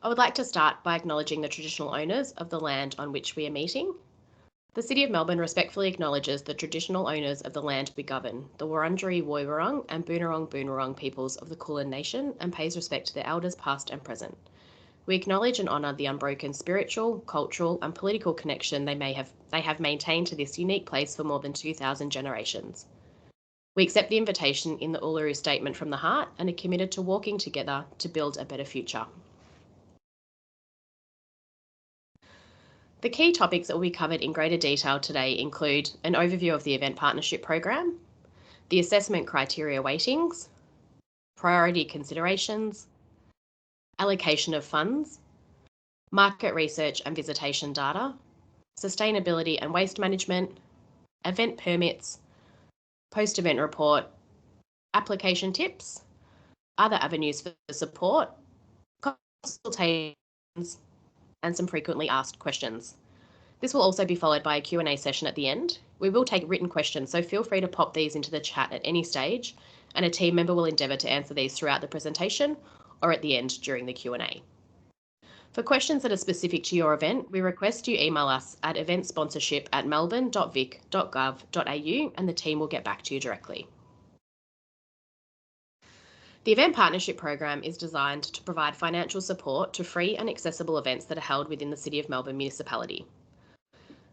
I would like to start by acknowledging the traditional owners of the land on which we are meeting. The City of Melbourne respectfully acknowledges the traditional owners of the land we govern, the Wurundjeri Woiwurrung and Boonwurrung Boonwurrung peoples of the Kulin Nation, and pays respect to their elders past and present. We acknowledge and honour the unbroken spiritual, cultural and political connection they have maintained to this unique place for more than 2,000 generations. We accept the invitation in the Uluru Statement from the Heart and are committed to walking together to build a better future. The key topics that will be covered in greater detail today include an overview of the Event Partnership Program, the assessment criteria weightings, priority considerations, allocation of funds, market research and visitation data, sustainability and waste management, event permits, post-event report, application tips, other avenues for support, consultations, and some frequently asked questions. This will also be followed by a Q&A session at the end. We will take written questions, so feel free to pop these into the chat at any stage, and a team member will endeavour to answer these throughout the presentation or at the end during the Q&A. For questions that are specific to your event, we request you email us at eventsponsorship@melbourne.vic.gov.au and the team will get back to you directly. The Event Partnership Program is designed to provide financial support to free and accessible events that are held within the City of Melbourne municipality.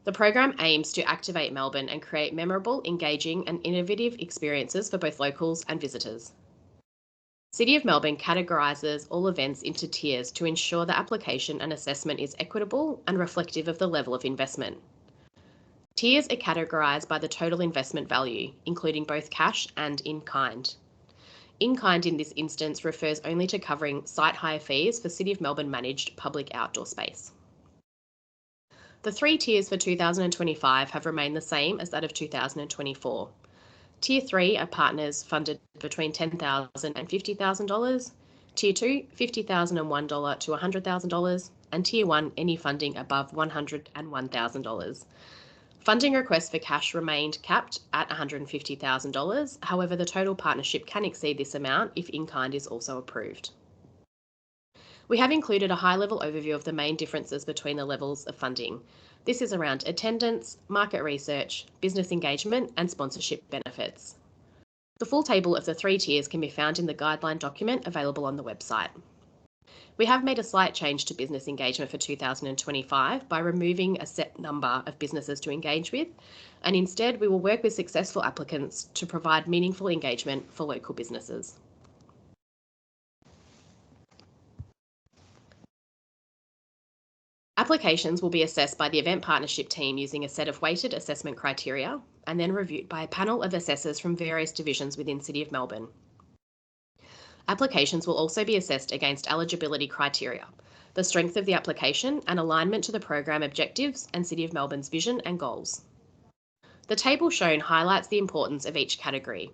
The program aims to activate Melbourne and create memorable, engaging and innovative experiences for both locals and visitors. City of Melbourne categorises all events into tiers to ensure the application and assessment is equitable and reflective of the level of investment. Tiers are categorised by the total investment value, including both cash and in-kind. In-kind in this instance refers only to covering site hire fees for City of Melbourne managed public outdoor space. The three tiers for 2025 have remained the same as that of 2024. Tier 3 are partners funded between $10,000 and $50,000, Tier 2 $50,001 to $100,000, and Tier 1 any funding above $101,000. Funding requests for cash remained capped at $150,000, however the total partnership can exceed this amount if in-kind is also approved. We have included a high-level overview of the main differences between the levels of funding. This is around attendance, market research, business engagement and sponsorship benefits. The full table of the three tiers can be found in the guideline document available on the website. We have made a slight change to business engagement for 2025 by removing a set number of businesses to engage with, and instead we will work with successful applicants to provide meaningful engagement for local businesses. Applications will be assessed by the event partnership team using a set of weighted assessment criteria and then reviewed by a panel of assessors from various divisions within City of Melbourne. Applications will also be assessed against eligibility criteria, the strength of the application and alignment to the program objectives and City of Melbourne's vision and goals. The table shown highlights the importance of each category.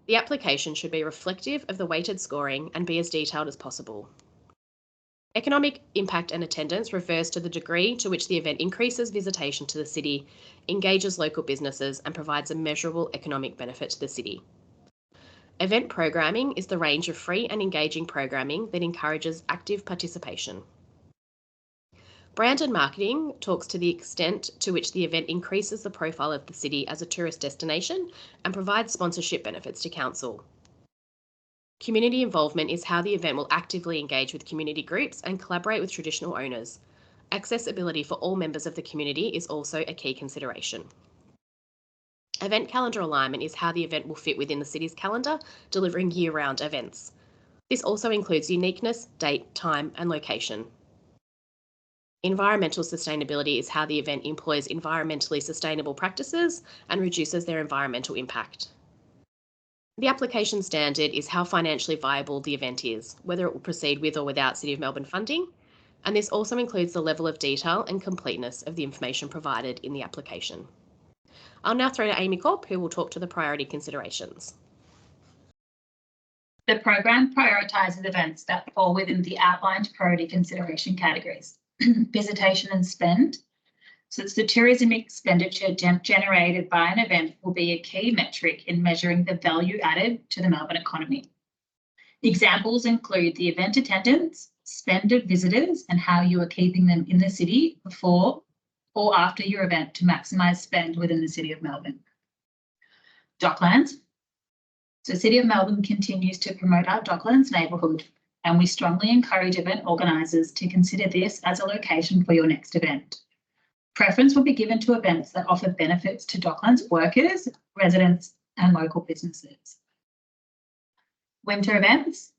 The application should be reflective of the weighted scoring and be as detailed as possible. Economic impact and attendance refers to the degree to which the event increases visitation to the city, engages local businesses and provides a measurable economic benefit to the city. Event programming is the range of free and engaging programming that encourages active participation. Brand and marketing talks to the extent to which the event increases the profile of the city as a tourist destination and provides sponsorship benefits to council. Community involvement is how the event will actively engage with community groups and collaborate with traditional owners. Accessibility for all members of the community is also a key consideration. Event calendar alignment is how the event will fit within the city's calendar, delivering year-round events. This also includes uniqueness, date, time, and location. Environmental sustainability is how the event employs environmentally sustainable practices and reduces their environmental impact. The application standard is how financially viable the event is, whether it will proceed with or without City of Melbourne funding, and this also includes the level of detail and completeness of the information provided in the application. I'll now throw to Amy Corp, who will talk to the priority considerations. The program prioritises events that fall within the outlined priority consideration categories. Visitation and spend. Since the tourism expenditure generated by an event will be a key metric in measuring the value added to the Melbourne economy. Examples include the event attendance, spend of visitors, and how you are keeping them in the city before or after your event to maximise spend within the City of Melbourne. Docklands. So City of Melbourne continues to promote our Docklands neighbourhood, and we strongly encourage event organisers to consider this as a location for your next event. Preference will be given to events that offer benefits to Docklands workers, residents, and local businesses. Winter events.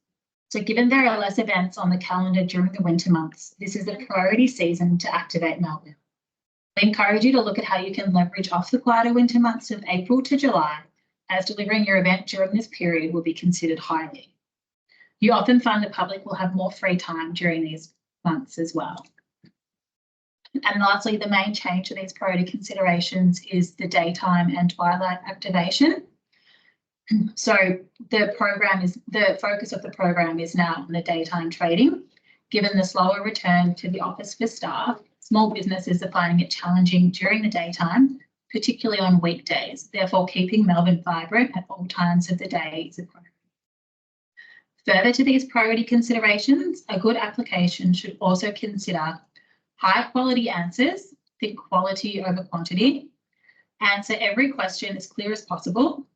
So given there are less events on the calendar during the winter months, this is a priority season to activate Melbourne. We encourage you to look at how you can leverage off the quieter winter months of April to July, as delivering your event during this period will be considered highly. You often find the public will have more free time during these months as well. And lastly, the main change to these priority considerations is the daytime and twilight activation. So the focus of the program is now on the daytime trading. Given the slower return to the office for staff, small businesses are finding it challenging during the daytime, particularly on weekdays. Therefore, keeping Melbourne vibrant at all times of the day is a priority. Further to these priority considerations, a good application should also consider high quality answers, think quality over quantity, answer every question as clear as possible,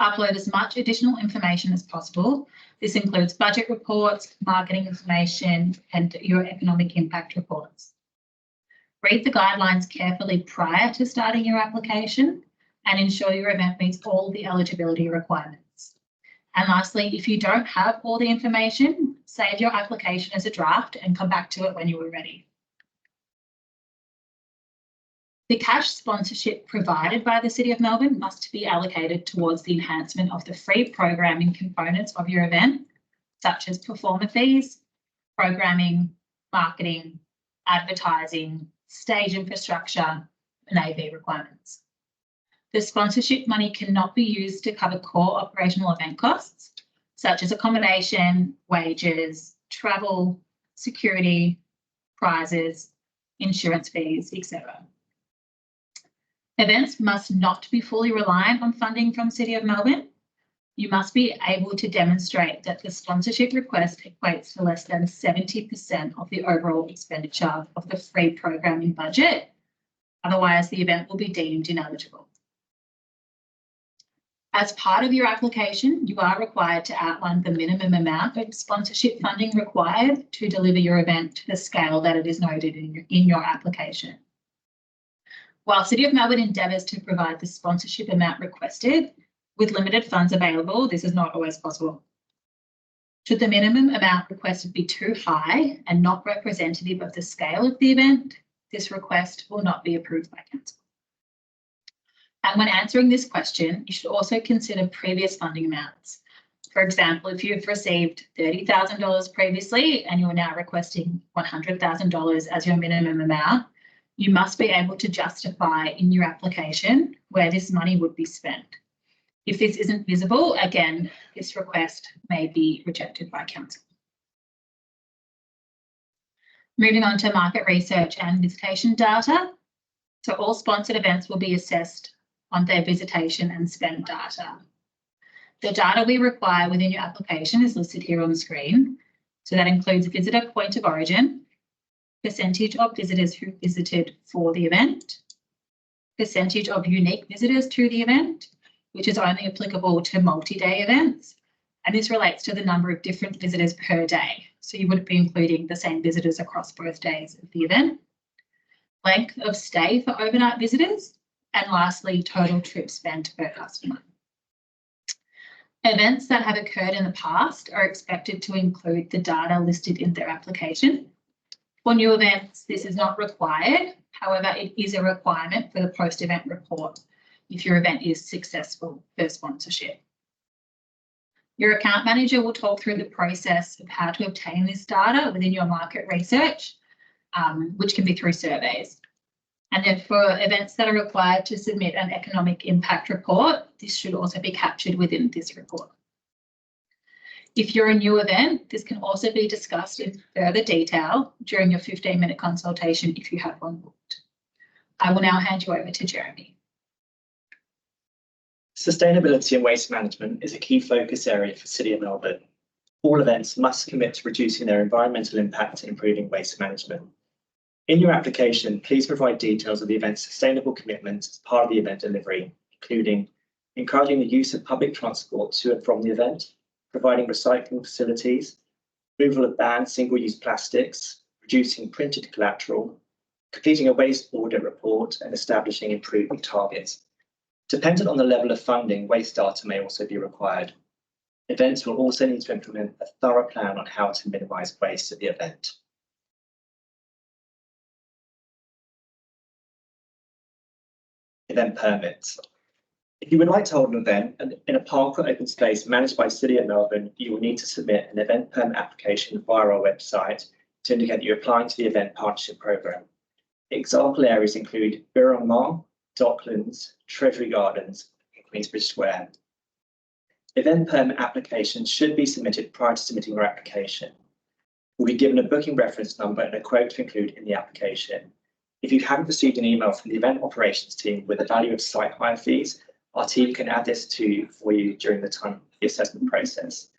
upload as much additional information as possible. This includes budget reports, marketing information, and your economic impact reports. Read the guidelines carefully prior to starting your application and ensure your event meets all the eligibility requirements. And lastly, if you don't have all the information, save your application as a draft and come back to it when you are ready. The cash sponsorship provided by the City of Melbourne must be allocated towards the enhancement of the free programming components of your event, such as performer fees, programming, marketing, advertising, stage infrastructure, and AV requirements. The sponsorship money cannot be used to cover core operational event costs, such as accommodation, wages, travel, security, prizes, insurance fees, etc. Events must not be fully reliant on funding from City of Melbourne. You must be able to demonstrate that the sponsorship request equates to less than 70% of the overall expenditure of the free programming budget. Otherwise, the event will be deemed ineligible. As part of your application, you are required to outline the minimum amount of sponsorship funding required to deliver your event to the scale that it is noted in your application. While City of Melbourne endeavours to provide the sponsorship amount requested, with limited funds available, this is not always possible. Should the minimum amount requested be too high and not representative of the scale of the event, this request will not be approved by Council. And when answering this question, you should also consider previous funding amounts. For example, if you've received $30,000 previously and you're now requesting $100,000 as your minimum amount, you must be able to justify in your application where this money would be spent. If this isn't visible, again, this request may be rejected by Council. Moving on to market research and visitation data. So all sponsored events will be assessed on their visitation and spend data. The data we require within your application is listed here on the screen. So that includes visitor point of origin, percentage of visitors who visited for the event, percentage of unique visitors to the event, which is only applicable to multi-day events. And this relates to the number of different visitors per day. So you wouldn't be including the same visitors across both days of the event. Length of stay for overnight visitors. And lastly, total trip spent per customer. Events that have occurred in the past are expected to include the data listed in their application. For new events, this is not required. However, it is a requirement for the post-event report if your event is successful for sponsorship. Your account manager will talk through the process of how to obtain this data within your market research, which can be through surveys. And then for events that are required to submit an economic impact report, this should also be captured within this report. If you're a new event, this can also be discussed in further detail during your 15-minute consultation if you have one booked. I will now hand you over to Jeremy. Sustainability and waste management is a key focus area for City of Melbourne. All events must commit to reducing their environmental impact and improving waste management. In your application, please provide details of the event's sustainable commitments as part of the event delivery, including encouraging the use of public transport to and from the event, providing recycling facilities, removal of banned single-use plastics, reducing printed collateral, completing a waste audit report, and establishing improvement targets. Dependent on the level of funding, waste data may also be required. Events will also need to implement a thorough plan on how to minimise waste at the event. Event permits. If you would like to hold an event in a park or open space managed by City of Melbourne, you will need to submit an event permit application via our website to indicate that you're applying to the Event Partnership Programme. Example areas include Burren Marr, Docklands, Treasury Gardens, and Queensbridge Square. Event permit applications should be submitted prior to submitting your application. You'll be given a booking reference number and a quote to include in the application. If you haven't received an email from the event operations team with the value of site hire fees, our team can add this for you during the time of the assessment process.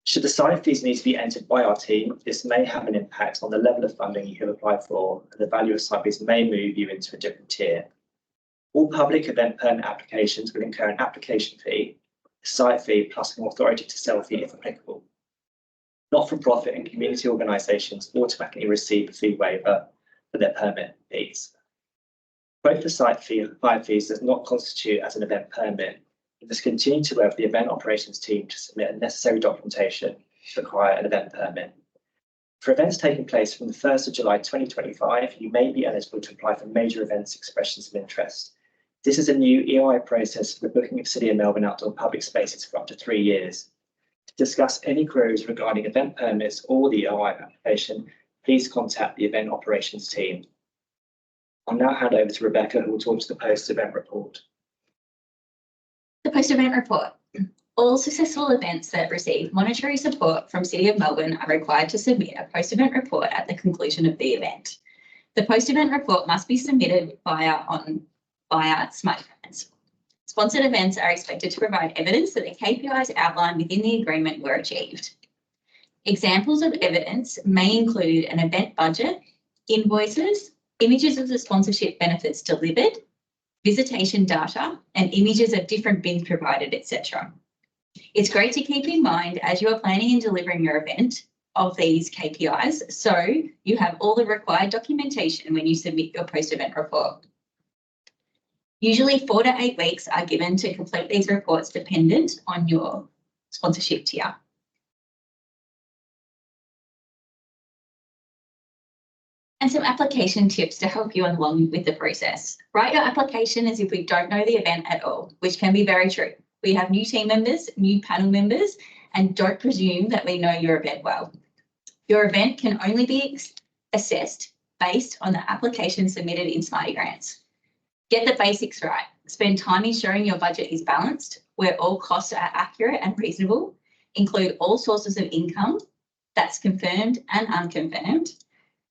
Should the site fees need to be entered by our team, this may have an impact on the level of funding you have applied for, and the value of site fees may move you into a different tier. All public event permit applications will incur an application fee, a site fee, plus an authority to sell fee if applicable. Not-for-profit and community organisations automatically receive a fee waiver for their permit fees. Both the site fee and hire fees does not constitute as an event permit. You must continue to work with the event operations team to submit a necessary documentation to acquire an event permit. For events taking place from the 1st of July 2025, you may be eligible to apply for major events expressions of interest. This is a new EOI process for the booking of City of Melbourne outdoor public spaces for up to 3 years. To discuss any queries regarding event permits or the EOI application, please contact the event operations team. I'll now hand over to Rebecca, who will talk to the post-event report. The post-event report. All successful events that receive monetary support from City of Melbourne are required to submit a post-event report at the conclusion of the event. The post-event report must be submitted via Smart Grants. Sponsored events are expected to provide evidence that the KPIs outlined within the agreement were achieved. Examples of evidence may include an event budget, invoices, images of the sponsorship benefits delivered, visitation data, and images of different bins provided, etc. It's great to keep in mind as you are planning and delivering your event of these KPIs, so you have all the required documentation when you submit your post-event report. Usually 4 to 8 weeks are given to complete these reports dependent on your sponsorship tier. And some application tips to help you along with the process. Write your application as if we don't know the event at all, which can be very true. We have new team members, new panel members, and don't presume that we know your event well. Your event can only be assessed based on the application submitted in Smarty Grants. Get the basics right. Spend time ensuring your budget is balanced, where all costs are accurate and reasonable. Include all sources of income that's confirmed and unconfirmed,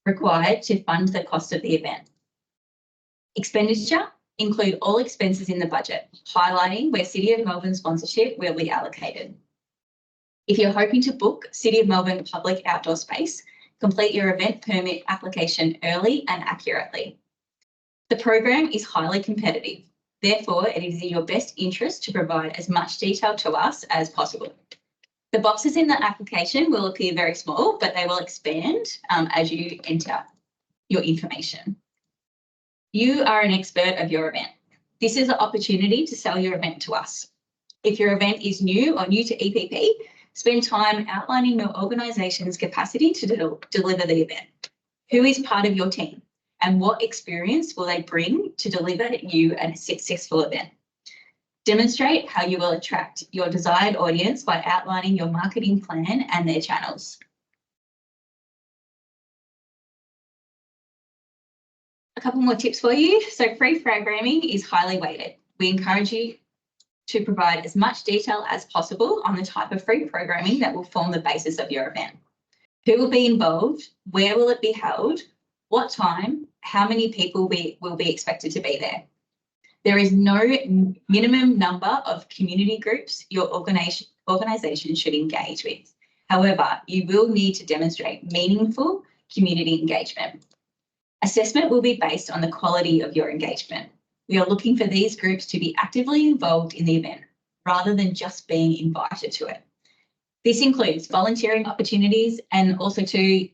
required to fund the cost of the event. Expenditure, include all expenses in the budget, highlighting where City of Melbourne sponsorship will be allocated. If you're hoping to book City of Melbourne public outdoor space, complete your event permit application early and accurately. The program is highly competitive. Therefore, it is in your best interest to provide as much detail to us as possible. The boxes in the application will appear very small, but they will expand as you enter your information. You are an expert of your event. This is an opportunity to sell your event to us. If your event is new or new to EPP, spend time outlining your organisation's capacity to deliver the event. Who is part of your team and what experience will they bring to deliver you a successful event? Demonstrate how you will attract your desired audience by outlining your marketing plan and their channels. A couple more tips for you. So pre-programming is highly weighted. We encourage you to provide as much detail as possible on the type of free programming that will form the basis of your event. Who will be involved? Where will it be held? What time? How many people will be expected to be there? There is no minimum number of community groups your organisation should engage with. However, you will need to demonstrate meaningful community engagement. Assessment will be based on the quality of your engagement. We are looking for these groups to be actively involved in the event rather than just being invited to it. This includes volunteering opportunities and also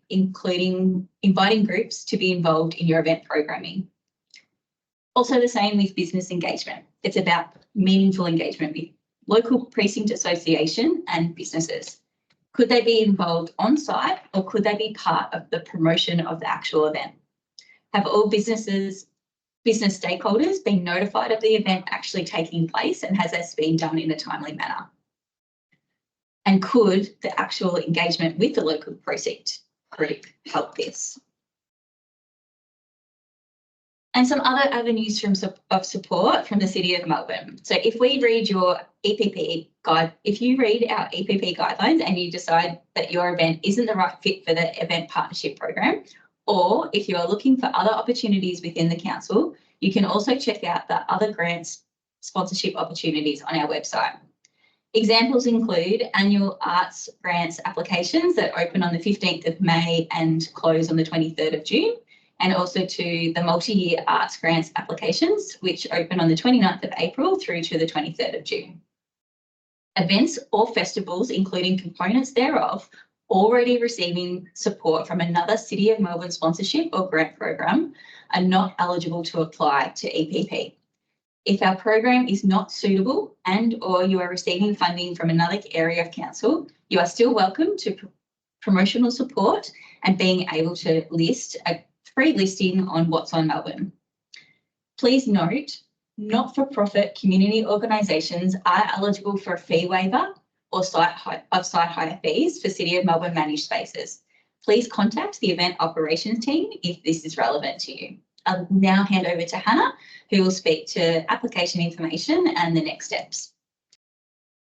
inviting groups to be involved in your event programming. Also the same with business engagement. It's about meaningful engagement with local precinct association and businesses. Could they be involved on site or could they be part of the promotion of the actual event? Have all business stakeholders been notified of the event actually taking place and has this been done in a timely manner? And could the actual engagement with the local precinct group help this? And some other avenues of support from the City of Melbourne. So if we read your EPP guide, if you read our EPP guidelines and you decide that your event isn't the right fit for the event partnership program, or if you are looking for other opportunities within the council, you can also check out the other grants sponsorship opportunities on our website. Examples include annual arts grants applications that open on the 15th of May and close on the 23rd of June, and also to the multi-year arts grants applications, which open on the 29th of April through to the 23rd of June. Events or festivals, including components thereof, already receiving support from another City of Melbourne sponsorship or grant program are not eligible to apply to EPP. If our program is not suitable and or you are receiving funding from another area of council, you are still welcome to promotional support and being able to list a free listing on What's on Melbourne. Please note, not-for-profit community organisations are eligible for a fee waiver or site hire fees for City of Melbourne managed spaces. Please contact the event operations team if this is relevant to you. I'll now hand over to Hannah, who will speak to application information and the next steps.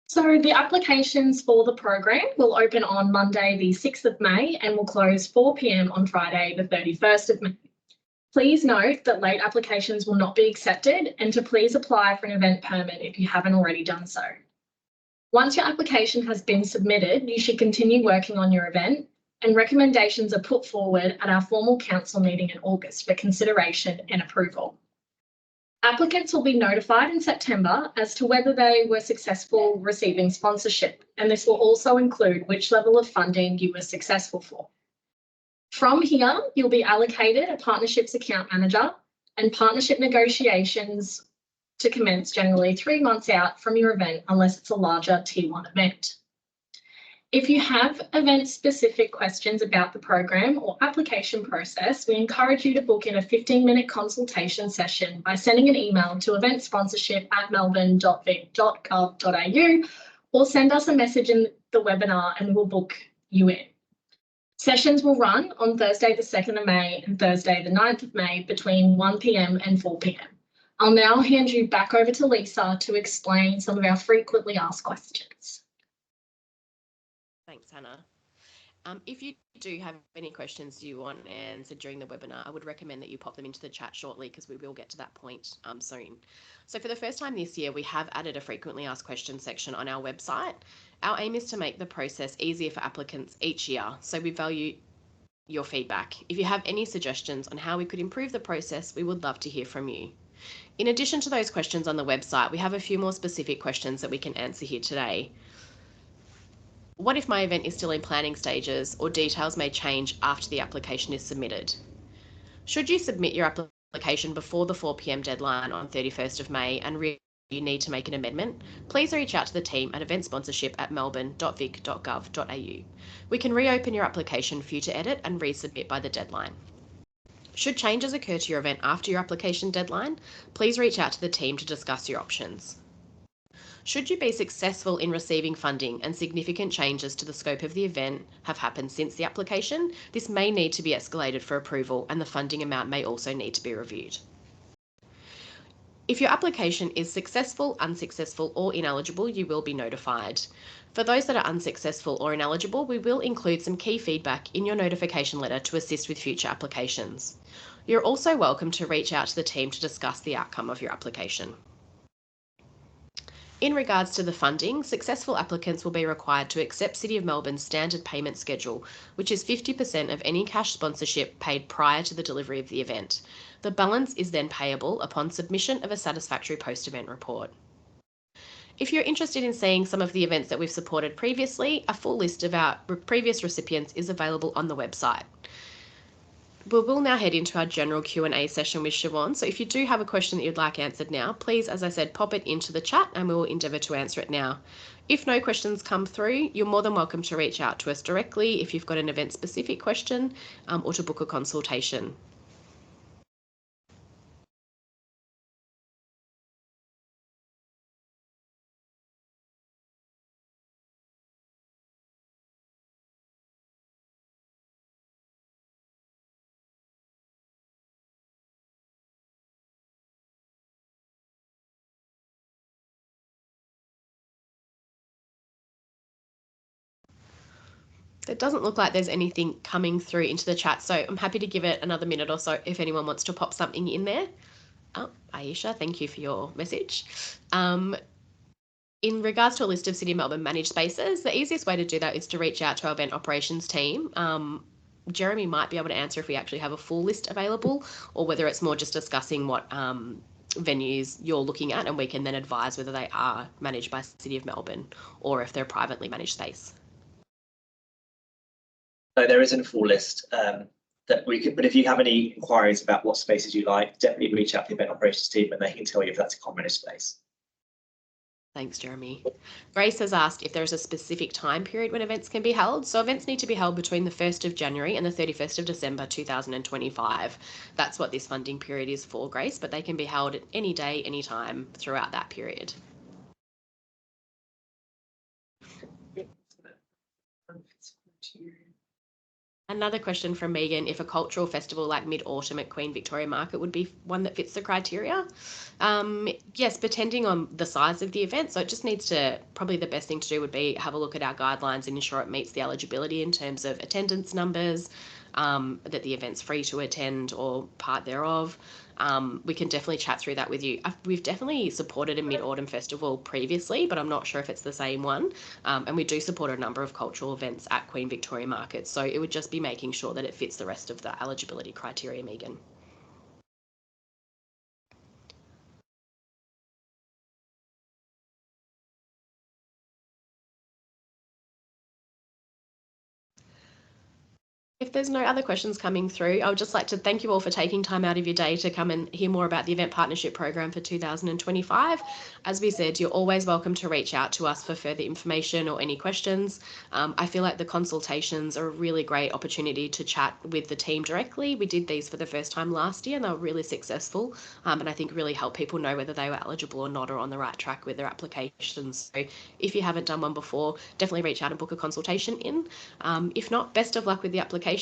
So the applications for the program will open on Monday, the 6th of May and will close 4 p.m. on Friday, the 31st of May. Please note that late applications will not be accepted and to please apply for an event permit if you haven't already done so. Once your application has been submitted, you should continue working on your event and recommendations are put forward at our formal council meeting in August for consideration and approval. Applicants will be notified in September as to whether they were successful receiving sponsorship, and this will also include which level of funding you were successful for. From here, you'll be allocated a partnerships account manager and partnership negotiations to commence generally 3 months out from your event unless it's a larger Tier 1 event. If you have event-specific questions about the program or application process, we encourage you to book in a 15-minute consultation session by sending an email to eventsponsorship@melbourne.vic.gov.au or send us a message in the webinar and we'll book you in. Sessions will run on Thursday the 2nd of May and Thursday the 9th of May between 1 p.m. and 4 p.m. I'll now hand you back over to Lisa to explain some of our frequently asked questions. Thanks, Hannah. If you do have any questions you want answered during the webinar, I would recommend that you pop them into the chat shortly because we will get to that point soon. So for the first time this year, we have added a frequently asked questions section on our website. Our aim is to make the process easier for applicants each year, so we value your feedback. If you have any suggestions on how we could improve the process, we would love to hear from you. In addition to those questions on the website, we have a few more specific questions that we can answer here today. What if my event is still in planning stages or details may change after the application is submitted? Should you submit your application before the 4 p.m. deadline on 31st of May and you need to make an amendment, please reach out to the team at eventsponsorship@melbourne.vic.gov.au. We can reopen your application for you to edit and resubmit by the deadline. Should changes occur to your event after your application deadline, please reach out to the team to discuss your options. Should you be successful in receiving funding and significant changes to the scope of the event have happened since the application, this may need to be escalated for approval and the funding amount may also need to be reviewed. If your application is successful, unsuccessful, or ineligible, you will be notified. For those that are unsuccessful or ineligible, we will include some key feedback in your notification letter to assist with future applications. You're also welcome to reach out to the team to discuss the outcome of your application. In regards to the funding, successful applicants will be required to accept City of Melbourne's standard payment schedule, which is 50% of any cash sponsorship paid prior to the delivery of the event. The balance is then payable upon submission of a satisfactory post-event report. If you're interested in seeing some of the events that we've supported previously, a full list of our previous recipients is available on the website. We will now head into our general Q&A session with Siobhan. So if you do have a question that you'd like answered now, please, as I said, pop it into the chat and we will endeavour to answer it now. If no questions come through, you're more than welcome to reach out to us directly if you've got an event-specific question or to book a consultation. It doesn't look like there's anything coming through into the chat, so I'm happy to give it another minute or so if anyone wants to pop something in there. Oh, Aisha, thank you for your message. In regards to a list of City of Melbourne managed spaces, the easiest way to do that is to reach out to our event operations team. Jeremy might be able to answer if we actually have a full list available or whether it's more just discussing what venues you're looking at, and we can then advise whether they are managed by City of Melbourne or if they're privately managed space. So there isn't a full list that we could, but if you have any inquiries about what spaces you like, definitely reach out to the event operations team and they can tell you if that's a common managed space. Thanks, Jeremy. Grace has asked if there is a specific time period when events can be held. So events need to be held between the 1st of January and the 31st of December 2025. That's what this funding period is for, Grace, but they can be held at any day, any time throughout that period. Another question from Megan, if a cultural festival like Mid-Autumn at Queen Victoria Market would be one that fits the criteria? Yes, depending on the size of the event. So it just needs to, probably the best thing to do would be have a look at our guidelines and ensure it meets the eligibility in terms of attendance numbers, that the event's free to attend or part thereof. We can definitely chat through that with you. We've definitely supported a Mid-Autumn Festival previously, but I'm not sure if it's the same one. And we do support a number of cultural events at Queen Victoria Market. So it would just be making sure that it fits the rest of the eligibility criteria, Megan. If there's no other questions coming through, I would just like to thank you all for taking time out of your day to come and hear more about the Event Partnership Program for 2025. As we said, you're always welcome to reach out to us for further information or any questions. I feel like the consultations are a really great opportunity to chat with the team directly. We did these for the first time last year and they were really successful, and I think really help people know whether they were eligible or not or on the right track with their applications. So if you haven't done one before, definitely reach out and book a consultation in. If not, best of luck with the application.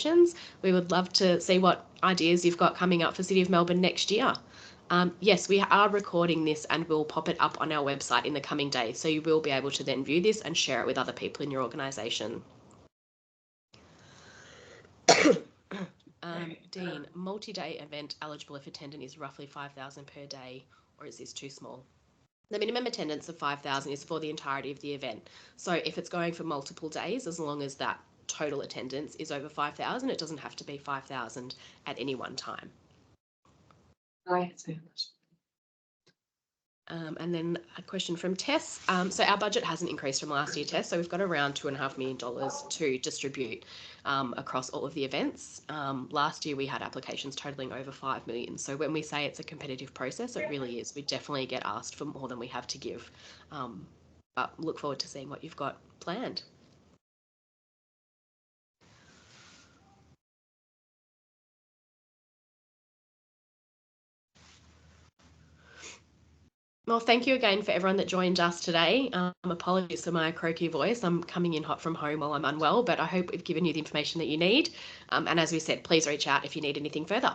We would love to see what ideas you've got coming up for City of Melbourne next year. Yes, we are recording this and we'll pop it up on our website in the coming days, so you will be able to then view this and share it with other people in your organisation. Dean, multi-day event eligible if attendant is roughly 5,000 per day, or is this too small? The minimum attendance of 5,000 is for the entirety of the event. So if it's going for multiple days, as long as that total attendance is over 5,000, it doesn't have to be 5,000 at any one time. And then a question from Tess. So our budget hasn't increased from last year, Tess, so we've got around $2.5 million to distribute across all of the events. Last year we had applications totaling over 5 million. So when we say it's a competitive process, it really is. We definitely get asked for more than we have to give. But look forward to seeing what you've got planned. Well, thank you again for everyone that joined us today. Apologies for my croaky voice. I'm coming in hot from home while I'm unwell, but I hope we've given you the information that you need. And as we said, please reach out if you need anything further.